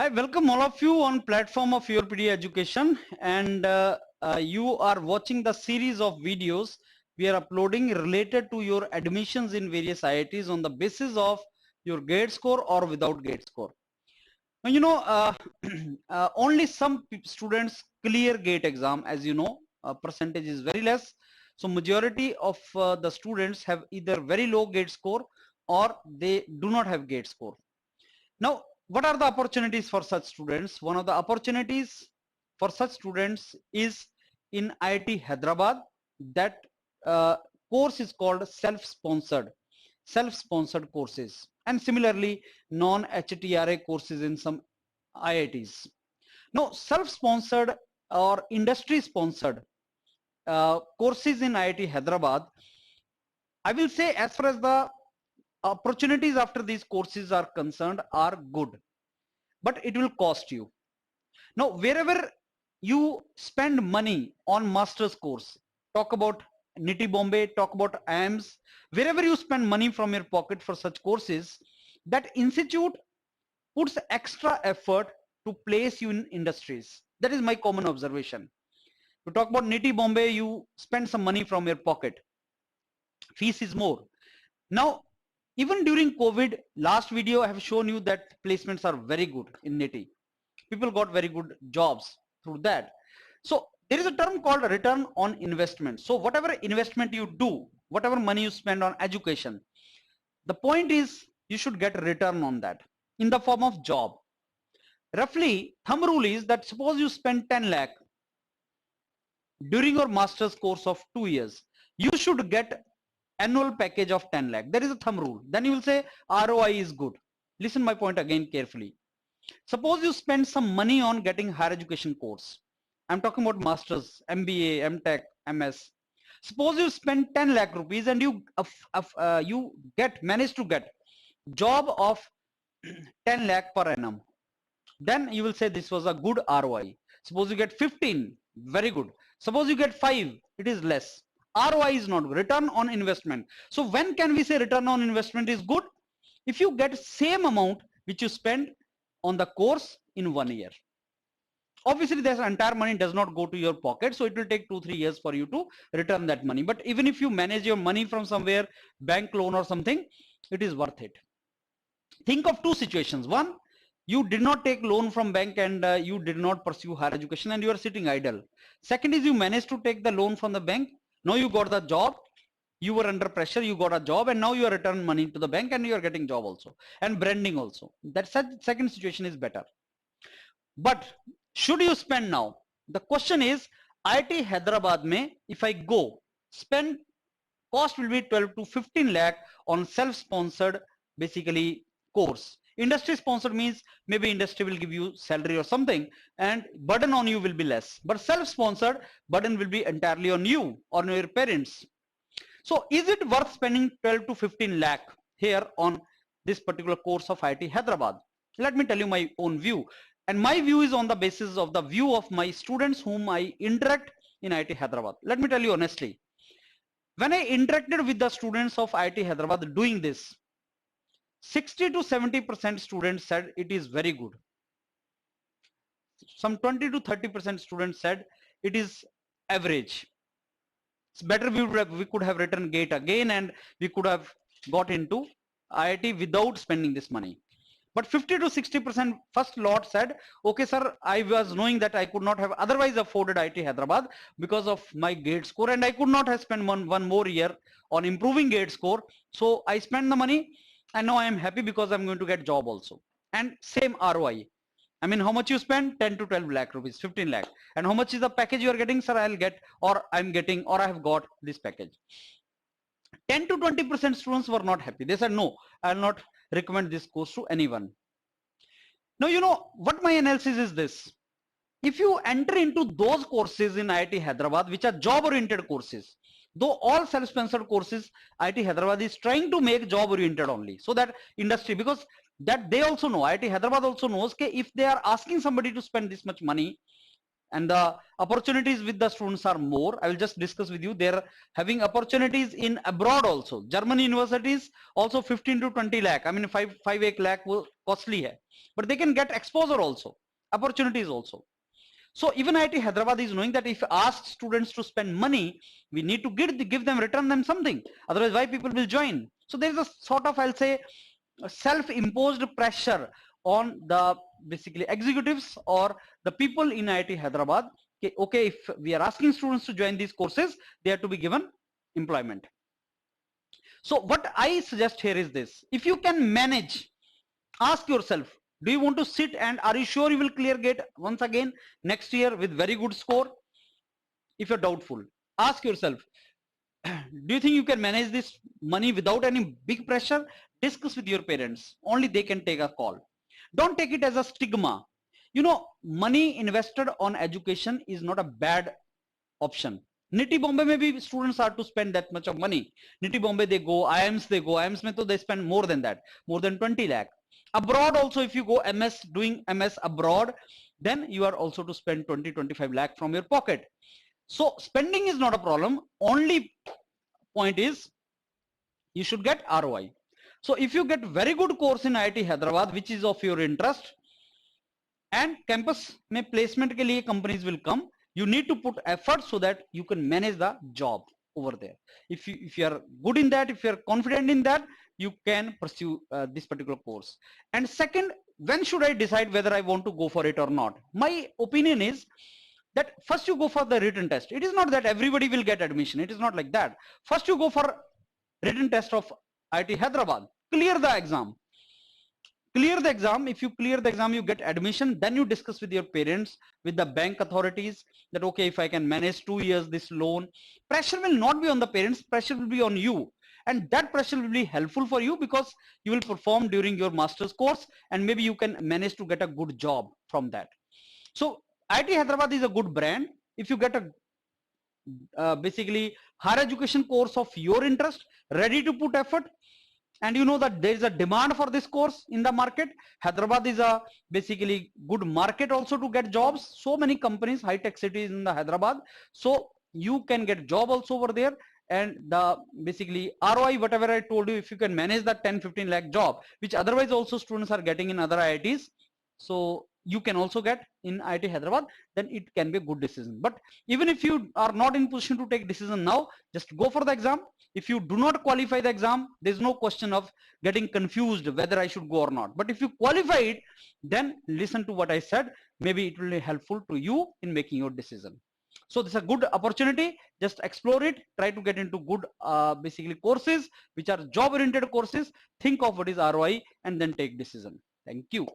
I welcome all of you on platform of YourPD Education, and you are watching the series of videos we are uploading related to your admissions in various IITs on the basis of your gate score or without gate score. Now, only some students clear gate exam, as you know, percentage is very less. So majority of the students have either very low gate score or they do not have gate score. Now, what are the opportunities for such students? One of the opportunities for such students is in IIT Hyderabad. That uh, course is called self-sponsored courses, and similarly non-HTRA courses in some IITs. Now, self-sponsored or industry-sponsored courses in IIT Hyderabad, I will say, as far as the opportunities after these courses are concerned, are good, but it will cost you. Now, wherever you spend money on master's course, talk about NITI Bombay, talk about IIMS, wherever you spend money from your pocket for such courses, that institute puts extra effort to place you in industries. That is my common observation. To talk about NITI Bombay, you spend some money from your pocket. Fees is more. Now, even during COVID, last video I have shown you that placements are very good in NITI. People got very good jobs through that. So there is a term called return on investment. So whatever investment you do, whatever money you spend on education, the point is you should get a return on that in the form of job. Roughly, thumb rule is that suppose you spend 10 lakh during your master's course of 2 years, you should get annual package of 10 lakh. There is a thumb rule. Then you will say ROI is good. Listen my point again carefully. Suppose you spend some money on getting higher education course. I'm talking about masters, MBA, MTech, MS. Suppose you spend 10 lakh rupees and you manage to get job of 10 lakh per annum. Then you will say this was a good ROI. Suppose you get 15, very good. Suppose you get 5, it is less. ROI is not good. Return on investment. So when can we say return on investment is good? If you get same amount which you spend on the course in 1 year. Obviously this entire money does not go to your pocket, so it will take 2-3 years for you to return that money. But even if you manage your money from somewhere, bank loan or something, it is worth it. Think of two situations. One, you did not take loan from bank and you did not pursue higher education and you are sitting idle. Second is you managed to take the loan from the bank. Now you got the job, you were under pressure, you got a job, and now you are returning money to the bank and you are getting job also and branding also. That second situation is better. But should you spend now? The question is, IIT Hyderabad mein, if I go, spend, cost will be 12 to 15 lakh on self-sponsored basically course. Industry sponsored means maybe industry will give you salary or something and burden on you will be less. But self-sponsored, burden will be entirely on you or on your parents. So is it worth spending 12 to 15 lakh here on this particular course of IIT Hyderabad? Let me tell you my own view. And my view is on the basis of the view of my students whom I interact in IIT Hyderabad. Let me tell you honestly, when I interacted with the students of IIT Hyderabad doing this, 60 to 70% students said it is very good. Some 20 to 30% students said it is average. It's better we could have written GATE again and we could have got into IIT without spending this money. But 50 to 60% first lot said, okay sir, I was knowing that I could not have otherwise afforded IIT Hyderabad because of my GATE score and I could not have spent one more year on improving GATE score. So I spent the money and now I am happy because I'm going to get job also. And same ROI. I mean, how much you spend? 10 to 12 lakh rupees, 15 lakh. And how much is the package you are getting? Sir, I'll get, or I'm getting, or I have got this package. 10 to 20% students were not happy. They said, no, I'll not recommend this course to anyone. Now, you know, what my analysis is this. If you enter into those courses in IIT Hyderabad, which are job-oriented courses, though all self-sponsored courses, IIT Hyderabad is trying to make job-oriented only, so that industry, because that they also know, IIT Hyderabad also knows that if they are asking somebody to spend this much money, and the opportunities with the students are more. I will just discuss with you. They're having opportunities in abroad also. German universities also 15 to 20 lakh. I mean 5 8 lakh will costly hai, but they can get exposure also, opportunities also. So even IIT Hyderabad is knowing that if ask students to spend money, we need to give them, return them something. Otherwise, why people will join? So there is a sort of, I'll say, self-imposed pressure on the basically executives or the people in IIT Hyderabad. Okay, if we are asking students to join these courses, they are to be given employment. So what I suggest here is this: if you can manage, ask yourself, do you want to sit and are you sure you will clear GATE once again next year with very good score? If you're doubtful, ask yourself, do you think you can manage this money without any big pressure? Discuss with your parents. Only they can take a call. Don't take it as a stigma. You know, money invested on education is not a bad option. NITI Bombay maybe students are to spend that much of money. NITI Bombay they go, IIMs they go, IIMs mein to they spend more than that, more than 20 lakh. Abroad also, if you go MS, doing MS abroad, then you are also to spend 20-25 lakh from your pocket. So spending is not a problem. Only point is you should get ROI. So if you get very good course in IIT Hyderabad, which is of your interest, and campus में placement के लिए companies will come, you need to put effort so that you can manage the job over there. If you are good in that, if you are confident in that, you can pursue this particular course. And second, when should I decide whether I want to go for it or not? My opinion is that first you go for the written test. It is not that everybody will get admission. It is not like that. First you go for written test of IIT Hyderabad. Clear the exam. Clear the exam. If you clear the exam, you get admission. Then you discuss with your parents, with the bank authorities, that okay, if I can manage 2 years this loan, pressure will not be on the parents, pressure will be on you. And that pressure will be helpful for you because you will perform during your master's course and maybe you can manage to get a good job from that. So IIT Hyderabad is a good brand. If you get a basically higher education course of your interest, ready to put effort, and you know that there is a demand for this course in the market. Hyderabad is a basically good market also to get jobs. So many companies, high-tech cities in the Hyderabad, so you can get job also over there. And the basically ROI, whatever I told you, if you can manage that 10-15 lakh job, which otherwise also students are getting in other IITs, so you can also get in IIT Hyderabad, then it can be a good decision. But even if you are not in position to take decision now, just go for the exam. If you do not qualify the exam, there's no question of getting confused whether I should go or not. But if you qualify it, then listen to what I said. Maybe it will be helpful to you in making your decision. So this is a good opportunity. Just explore it. Try to get into good basically courses which are job oriented courses. Think of what is ROI and then take decision. Thank you.